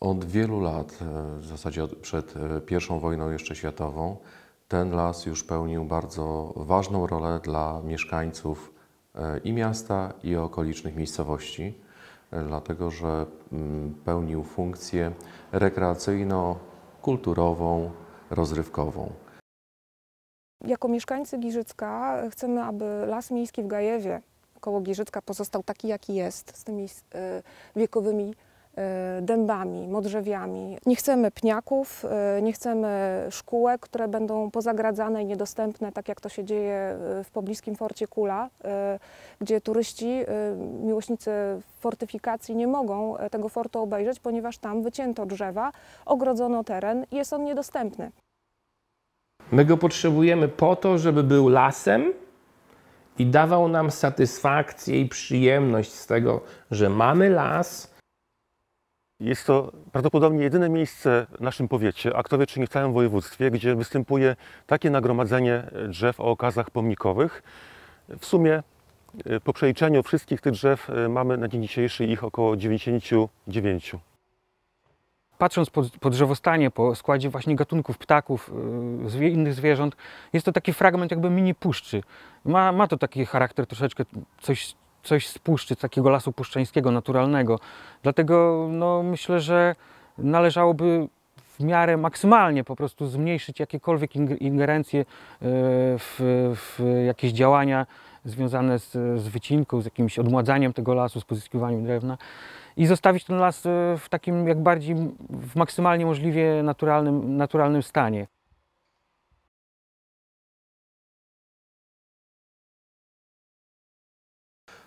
Od wielu lat, w zasadzie przed I wojną jeszcze światową, ten las już pełnił bardzo ważną rolę dla mieszkańców i miasta, i okolicznych miejscowości, dlatego że pełnił funkcję rekreacyjno-kulturową, rozrywkową. Jako mieszkańcy Giżycka chcemy, aby Las Miejski w Gajewie koło Giżycka pozostał taki, jaki jest, z tymi wiekowymi dębami, modrzewiami. Nie chcemy pniaków, nie chcemy szkółek, które będą pozagradzane i niedostępne, tak jak to się dzieje w pobliskim Forcie Kula, gdzie turyści, miłośnicy fortyfikacji nie mogą tego fortu obejrzeć, ponieważ tam wycięto drzewa, ogrodzono teren i jest on niedostępny. My go potrzebujemy po to, żeby był lasem i dawał nam satysfakcję i przyjemność z tego, że mamy las. Jest to prawdopodobnie jedyne miejsce w naszym powiecie, a kto wie, czy nie w całym województwie, gdzie występuje takie nagromadzenie drzew o okazach pomnikowych. W sumie po przeliczeniu wszystkich tych drzew mamy na dzień dzisiejszy ich około 99. Patrząc po drzewostanie, po składzie właśnie gatunków ptaków, innych zwierząt, jest to taki fragment jakby mini puszczy. Ma to taki charakter troszeczkę coś z puszczy, takiego lasu puszczańskiego, naturalnego. Dlatego no, myślę, że należałoby w miarę maksymalnie po prostu zmniejszyć jakiekolwiek ingerencje w jakieś działania związane z wycinką, z jakimś odmładzaniem tego lasu, z pozyskiwaniem drewna i zostawić ten las w takim jak bardziej, w maksymalnie możliwie naturalnym stanie.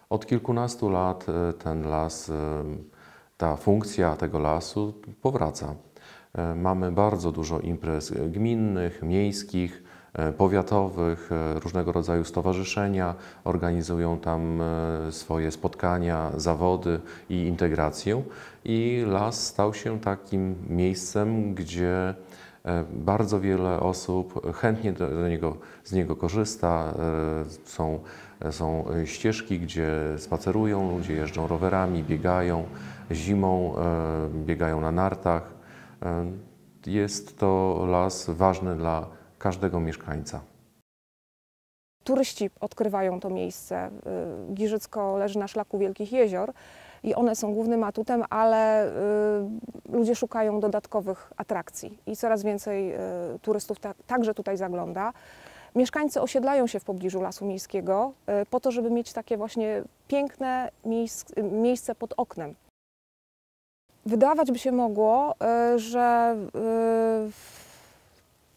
Od kilkunastu lat ten las, ta funkcja tego lasu powraca. Mamy bardzo dużo imprez gminnych, miejskich, powiatowych, różnego rodzaju stowarzyszenia organizują tam swoje spotkania, zawody i integrację. I las stał się takim miejscem, gdzie bardzo wiele osób chętnie z niego korzysta. Są ścieżki, gdzie spacerują, ludzie jeżdżą rowerami, biegają, zimą biegają na nartach. Jest to las ważny dla każdego mieszkańca. Turyści odkrywają to miejsce. Giżycko leży na szlaku Wielkich Jezior i one są głównym atutem, ale ludzie szukają dodatkowych atrakcji i coraz więcej turystów także tutaj zagląda. Mieszkańcy osiedlają się w pobliżu Lasu Miejskiego po to, żeby mieć takie właśnie piękne miejsce pod oknem. Wydawać by się mogło, że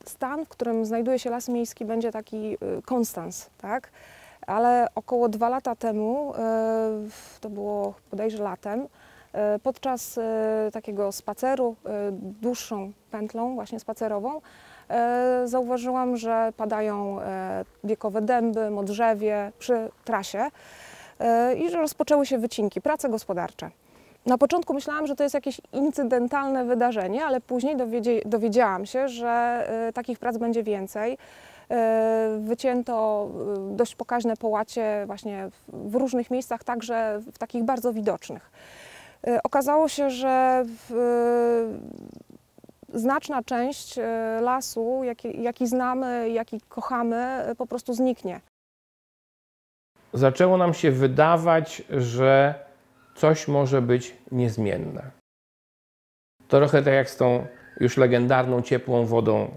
stan, w którym znajduje się Las Miejski, będzie taki konstans, tak? Ale około 2 lata temu, to było bodajże latem, podczas takiego spaceru dłuższą pętlą, właśnie spacerową, zauważyłam, że padają wiekowe dęby, modrzewie przy trasie i że rozpoczęły się wycinki, prace gospodarcze. Na początku myślałam, że to jest jakieś incydentalne wydarzenie, ale później dowiedziałam się, że takich prac będzie więcej. Wycięto dość pokaźne połacie właśnie w różnych miejscach, także w takich bardzo widocznych. Okazało się, że znaczna część lasu, jaki znamy, jaki kochamy, po prostu zniknie. Zaczęło nam się wydawać, że coś może być niezmienne. Trochę tak jak z tą już legendarną ciepłą wodą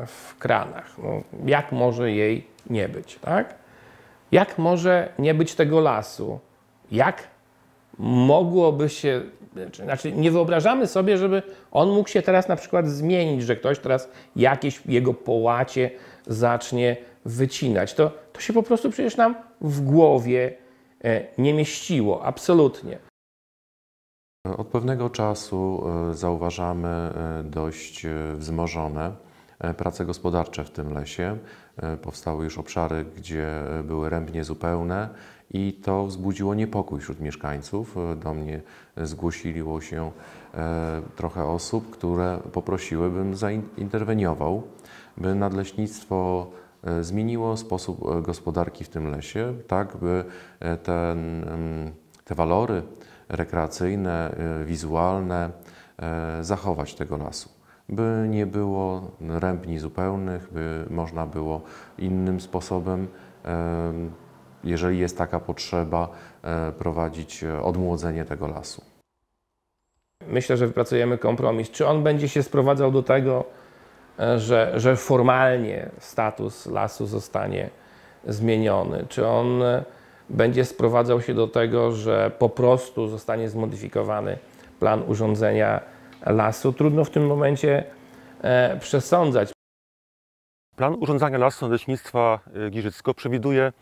w kranach. No, jak może jej nie być, tak? Jak może nie być tego lasu? Jak mogłoby się... Znaczy nie wyobrażamy sobie, żeby on mógł się teraz na przykład zmienić, że ktoś teraz jakieś jego połacie zacznie wycinać. To się po prostu przecież nam w głowie nie mieściło, absolutnie. Od pewnego czasu zauważamy dość wzmożone prace gospodarcze w tym lesie. Powstały już obszary, gdzie były rębnie zupełne i to wzbudziło niepokój wśród mieszkańców. Do mnie zgłosiło się trochę osób, które poprosiły, bym zainterweniował, by nadleśnictwo zmieniło sposób gospodarki w tym lesie, tak by te walory rekreacyjne, wizualne zachować tego lasu, by nie było rębni zupełnych, by można było innym sposobem, jeżeli jest taka potrzeba, prowadzić odmłodzenie tego lasu. Myślę, że wypracujemy kompromis. Czy on będzie się sprowadzał do tego, że formalnie status lasu zostanie zmieniony? Czy on będzie sprowadzał się do tego, że po prostu zostanie zmodyfikowany plan urządzenia lasu? Trudno w tym momencie przesądzać. Plan urządzania lasu Nadleśnictwa Giżycko przewiduje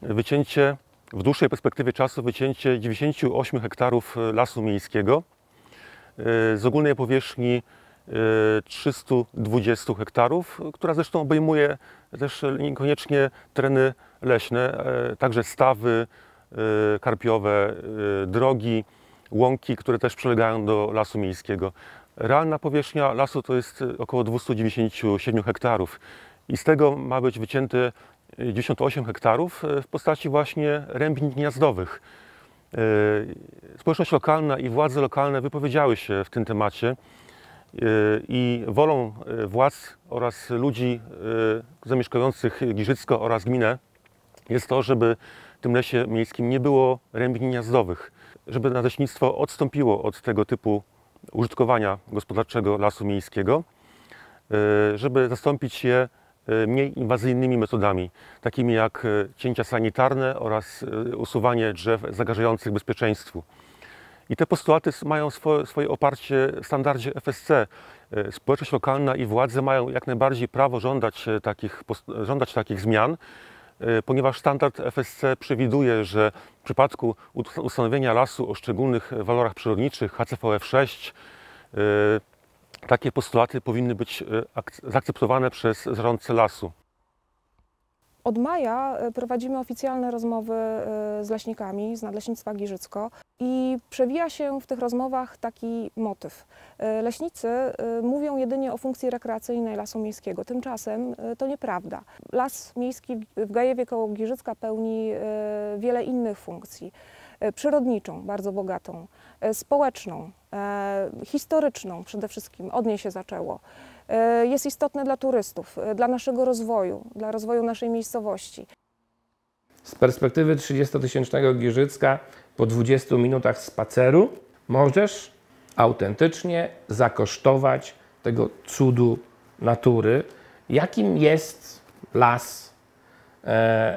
wycięcie, w dłuższej perspektywie czasu, wycięcie 98 hektarów lasu miejskiego z ogólnej powierzchni 320 hektarów, która zresztą obejmuje też niekoniecznie tereny leśne, także stawy karpiowe, drogi, łąki, które też przylegają do lasu miejskiego. Realna powierzchnia lasu to jest około 297 hektarów i z tego ma być wycięte 98 hektarów w postaci właśnie rębni gniazdowych. Społeczność lokalna i władze lokalne wypowiedziały się w tym temacie i wolą władz oraz ludzi zamieszkujących Giżycko oraz gminę jest to, żeby w tym lesie miejskim nie było rębni gniazdowych, żeby nadleśnictwo odstąpiło od tego typu użytkowania gospodarczego lasu miejskiego, żeby zastąpić je mniej inwazyjnymi metodami, takimi jak cięcia sanitarne oraz usuwanie drzew zagrażających bezpieczeństwu. I te postulaty mają swoje oparcie w standardzie FSC. Społeczność lokalna i władze mają jak najbardziej prawo żądać takich zmian, ponieważ standard FSC przewiduje, że w przypadku ustanowienia lasu o szczególnych walorach przyrodniczych HCVF6 takie postulaty powinny być zaakceptowane przez zarządcę lasu. Od maja prowadzimy oficjalne rozmowy z leśnikami z Nadleśnictwa Giżycko i przewija się w tych rozmowach taki motyw. Leśnicy mówią jedynie o funkcji rekreacyjnej lasu miejskiego. Tymczasem to nieprawda. Las miejski w Gajewie koło Giżycka pełni wiele innych funkcji. Przyrodniczą, bardzo bogatą, społeczną, historyczną przede wszystkim, od niej się zaczęło. Jest istotne dla turystów, dla naszego rozwoju, dla rozwoju naszej miejscowości. Z perspektywy 30-tysięcznego Giżycka po 20 minutach spaceru możesz autentycznie zakosztować tego cudu natury, jakim jest las,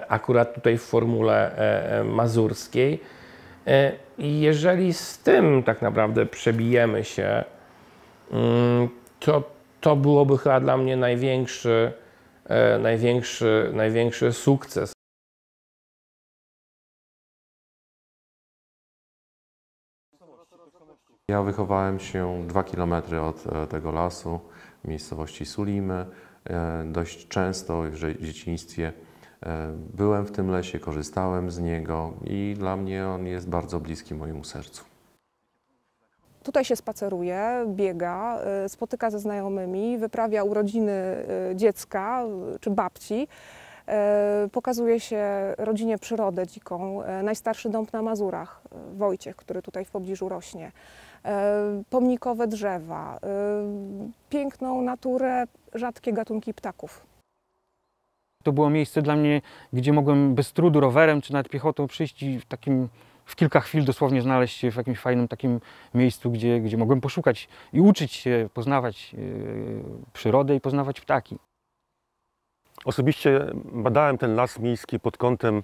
akurat tutaj w formule mazurskiej. I jeżeli z tym tak naprawdę przebijemy się, to byłoby chyba dla mnie największy sukces. Ja wychowałem się 2 km od tego lasu, w miejscowości Sulimy. Dość często w dzieciństwie byłem w tym lesie, korzystałem z niego i dla mnie on jest bardzo bliski mojemu sercu. Tutaj się spaceruje, biega, spotyka ze znajomymi, wyprawia urodziny dziecka czy babci. Pokazuje się rodzinie przyrodę dziką, najstarszy dąb na Mazurach, Wojciech, który tutaj w pobliżu rośnie, pomnikowe drzewa, piękną naturę, rzadkie gatunki ptaków. To było miejsce dla mnie, gdzie mogłem bez trudu rowerem czy nawet piechotą przyjść i w kilka chwil dosłownie znaleźć się w jakimś fajnym takim miejscu, gdzie mogłem poszukać i uczyć się, poznawać przyrodę i poznawać ptaki. Osobiście badałem ten las miejski pod kątem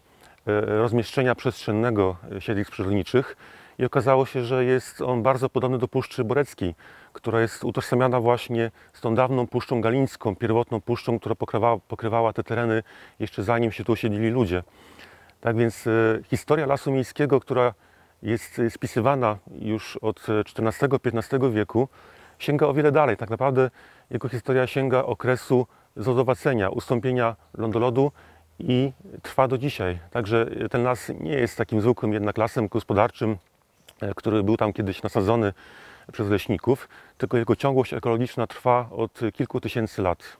rozmieszczenia przestrzennego siedlisk przyrodniczych i okazało się, że jest on bardzo podobny do Puszczy Boreckiej, która jest utożsamiana właśnie z tą dawną Puszczą Galińską, pierwotną puszczą, która pokrywała te tereny jeszcze zanim się tu osiedlili ludzie. Tak więc historia lasu miejskiego, która jest spisywana już od XIV-XV wieku, sięga o wiele dalej. Tak naprawdę jego historia sięga okresu zlodowacenia, ustąpienia lądolodu i trwa do dzisiaj. Także ten las nie jest takim zwykłym jednak lasem gospodarczym, który był tam kiedyś nasadzony przez leśników, tylko jego ciągłość ekologiczna trwa od kilku tysięcy lat.